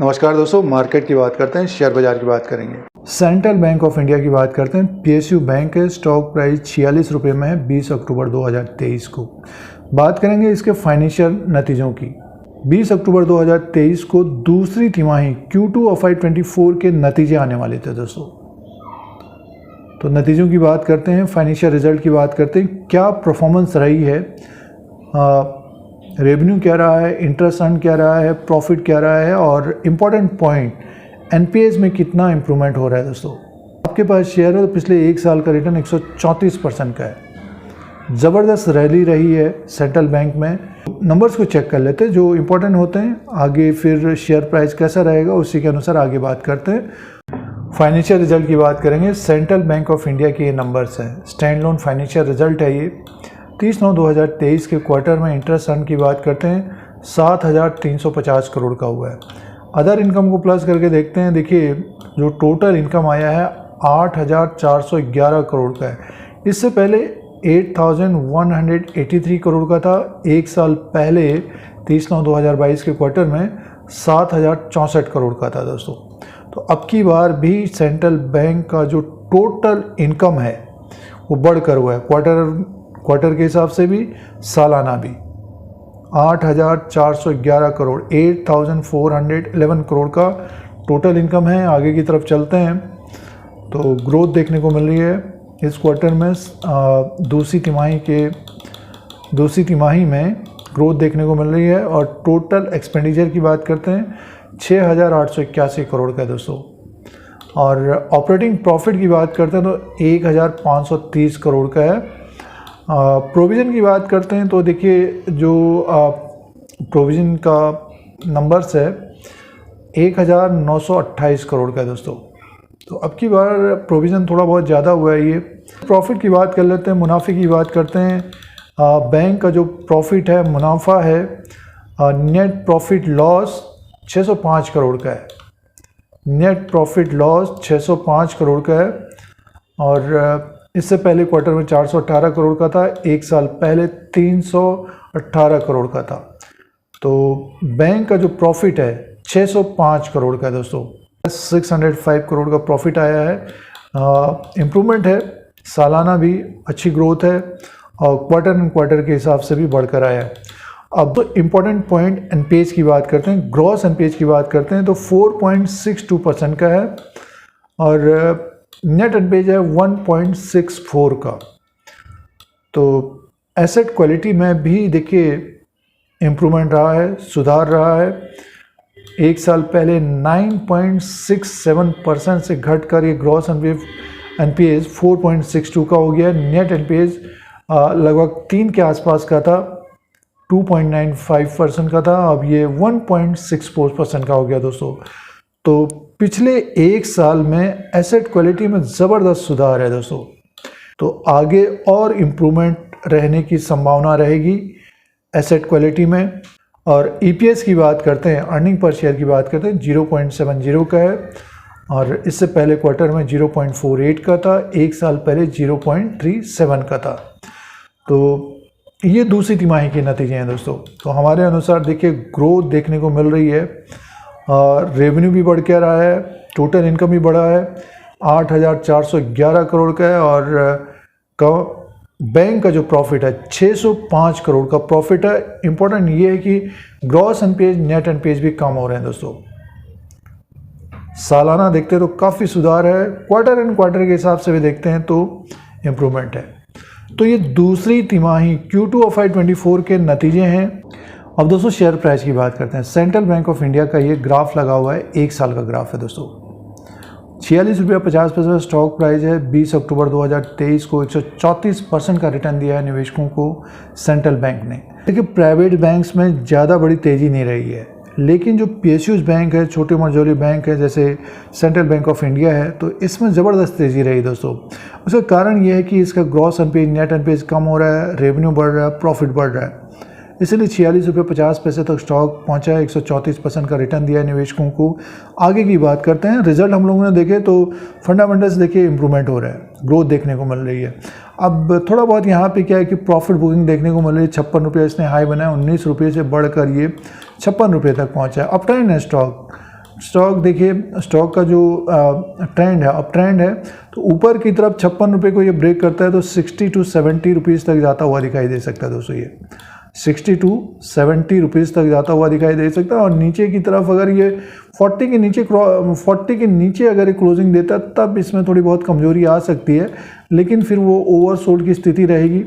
नमस्कार दोस्तों, मार्केट की बात करते हैं, शेयर बाजार की बात करेंगे। सेंट्रल बैंक ऑफ इंडिया की बात करते हैं। पीएसयू बैंक है, स्टॉक प्राइस 46 रुपये में है 20 अक्टूबर 2023 को। बात करेंगे इसके फाइनेंशियल नतीजों की। 20 अक्टूबर 2023 को दूसरी तिमाही Q2 FY24 के नतीजे आने वाले थे दोस्तों। तो नतीजों की बात करते हैं, फाइनेंशियल रिजल्ट की बात करते हैं, क्या परफॉर्मेंस रही है, रेवेन्यू क्या रहा है, इंटरेस्ट अर्न क्या रहा है, प्रॉफिट क्या रहा है, और इम्पॉर्टेंट पॉइंट एनपीएस में कितना इंप्रूवमेंट हो रहा है दोस्तों। आपके पास शेयर है तो पिछले एक साल का रिटर्न 134% का है। ज़बरदस्त रैली रही है सेंट्रल बैंक में। नंबर्स को चेक कर लेते हैं जो इम्पोर्टेंट होते हैं, आगे फिर शेयर प्राइस कैसा रहेगा उसी के अनुसार आगे बात करते हैं। फाइनेंशियल रिजल्ट की बात करेंगे। सेंट्रल बैंक ऑफ इंडिया के ये नंबर्स हैं, स्टैंड लोन फाइनेंशियल रिजल्ट है ये। 30/9/2023 के क्वार्टर में इंटरेस्ट अर्न की बात करते हैं 7,350 करोड़ का हुआ है। अदर इनकम को प्लस करके देखते हैं, देखिए जो टोटल इनकम आया है 8,411 करोड़ का है। इससे पहले 8,183 करोड़ का था। एक साल पहले 30/9/2022 के क्वार्टर में 7,064 करोड़ का था दोस्तों। तो अब की बार भी सेंट्रल बैंक का जो टोटल इनकम है वो बढ़कर हुआ है, क्वार्टर के हिसाब से भी, सालाना भी। 8,411 करोड़ 8,411 करोड़ का टोटल इनकम है। आगे की तरफ चलते हैं तो ग्रोथ देखने को मिल रही है इस क्वार्टर में। दूसरी तिमाही में ग्रोथ देखने को मिल रही है। और टोटल एक्सपेंडिचर की बात करते हैं 6,881 करोड़ का दोस्तों। और ऑपरेटिंग प्रॉफिट की बात करते हैं तो 1,530 करोड़ का है। प्रोविज़न की बात करते हैं तो देखिए जो प्रोविज़न का नंबर्स है 1,928 करोड़ का है दोस्तों। तो अब की बार प्रोविज़न थोड़ा बहुत ज़्यादा हुआ है ये। प्रॉफिट की बात कर लेते हैं, मुनाफे की बात करते हैं। बैंक का जो प्रॉफिट है, मुनाफा है, नेट प्रॉफिट लॉस 605 करोड़ का है। नेट प्रॉफिट लॉस 605 करोड़ का है। और इससे पहले क्वार्टर में 418 करोड़ का था, एक साल पहले 318 करोड़ का था। तो बैंक का जो प्रॉफिट है 605 करोड़ का है दोस्तों। 605 करोड़ का प्रॉफिट आया है। इम्प्रूवमेंट है, सालाना भी अच्छी ग्रोथ है और क्वार्टर के हिसाब से भी बढ़कर आया है। अब तो इम्पॉर्टेंट पॉइंट एनपीएस की बात करते हैं, ग्रॉस एनपीएस की बात करते हैं तो 4.62% का है। और नेट एनपीएस है 1.64 का। तो एसेट क्वालिटी में भी देखिए इम्प्रूवमेंट रहा है, सुधार रहा है। एक साल पहले 9.67% से घटकर ये ग्रॉस एनपीएस 4.62 का हो गया। नेट एनपीएस लगभग 3 के आसपास का था, 2.95% का था, अब ये 1.64% का हो गया दोस्तों। तो पिछले एक साल में एसेट क्वालिटी में ज़बरदस्त सुधार है दोस्तों। तो आगे और इम्प्रूवमेंट रहने की संभावना रहेगी एसेट क्वालिटी में। और ईपीएस की बात करते हैं, अर्निंग पर शेयर की बात करते हैं, 0.70 का है। और इससे पहले क्वार्टर में 0.48 का था, एक साल पहले 0.37 का था। तो ये दूसरी तिमाही के नतीजे हैं दोस्तों। तो हमारे अनुसार देखिए ग्रोथ देखने को मिल रही है, रेवेन्यू भी बढ़ के रहा है, टोटल इनकम भी बढ़ा है, 8,411 करोड़ का है। और बैंक का जो प्रॉफिट है 605 करोड़ का प्रॉफिट है। इम्पोर्टेंट ये है कि ग्रॉस एनपीएस, नेट एनपीएस भी कम हो रहे हैं दोस्तों। सालाना देखते हैं तो काफ़ी सुधार है, क्वार्टर के हिसाब से भी देखते हैं तो इम्प्रूवमेंट है। तो ये दूसरी तिमाही Q2 FY24 के नतीजे हैं। अब दोस्तों शेयर प्राइस की बात करते हैं। सेंट्रल बैंक ऑफ इंडिया का ये ग्राफ लगा हुआ है, एक साल का ग्राफ है दोस्तों। 46.50 स्टॉक प्राइस है। 20 अक्टूबर 2023 को 134% का रिटर्न दिया है निवेशकों को सेंट्रल बैंक ने। देखिए प्राइवेट बैंक्स में ज़्यादा बड़ी तेज़ी नहीं रही है, लेकिन जो पीएसयूज बैंक है, छोटे मझोले बैंक है जैसे सेंट्रल बैंक ऑफ इंडिया है, तो इसमें ज़बरदस्त तेज़ी रही दोस्तों। उसका कारण ये है कि इसका ग्रॉस एनपीएस, नेट एनपीएस कम हो रहा है, रेवेन्यू बढ़ रहा है, प्रॉफिट बढ़ रहा है। इसलिए 46.50 तक स्टॉक पहुंचा है, 134% का रिटर्न दिया है निवेशकों को। आगे की बात करते हैं, रिजल्ट हम लोगों ने देखे तो फंडामेंटल्स देखिए इंप्रूवमेंट हो रहा है, ग्रोथ देखने को मिल रही है। अब थोड़ा बहुत यहाँ पे क्या है कि प्रॉफिट बुकिंग देखने को मिल रही है। 56 रुपये इसने हाई बनाया, 19 रुपये से बढ़कर ये 56 रुपये तक पहुँचा है। अप ट्रेंड है स्टॉक, स्टॉक देखिए, स्टॉक का जो ट्रेंड है, अप ट्रेंड है, तो ऊपर की तरफ 56 रुपये को ये ब्रेक करता है तो 60 टू 70 रुपीज़ तक जाता हुआ दिखाई दे सकता है दोस्तों। ये 60 टू 70 रुपीज़ तक जाता हुआ दिखाई दे सकता है। और नीचे की तरफ अगर ये 40 के नीचे अगर ये क्लोजिंग देता है तब इसमें थोड़ी बहुत कमजोरी आ सकती है, लेकिन फिर वो ओवरसोल्ड की स्थिति रहेगी।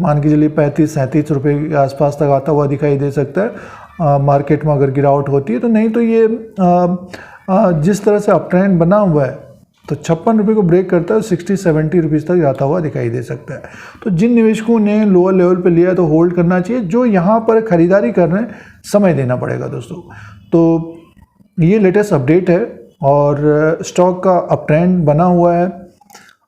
मान के चलिए 35-37 रुपये के आसपास तक आता हुआ दिखाई दे सकता है मार्केट में अगर गिरावट होती है तो। नहीं तो ये जिस तरह से अप ट्रेंड बना हुआ है तो 56 रुपये को ब्रेक करता है 60-70 रुपीज़ तक जाता हुआ दिखाई दे सकता है। तो जिन निवेशकों ने लोअर लेवल पे लिया है तो होल्ड करना चाहिए, जो यहाँ पर खरीदारी कर रहे हैं समय देना पड़ेगा दोस्तों। तो ये लेटेस्ट अपडेट है और स्टॉक का अप ट्रेंड बना हुआ है,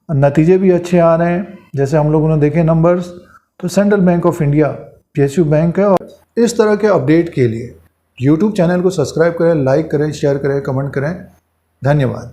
नतीजे भी अच्छे आ रहे हैं जैसे हम लोगों ने देखे नंबर्स। तो central bank of India PSU bank है। और इस तरह के अपडेट के लिए YouTube चैनल को सब्सक्राइब करें, लाइक करें, शेयर करें, कमेंट करें। धन्यवाद।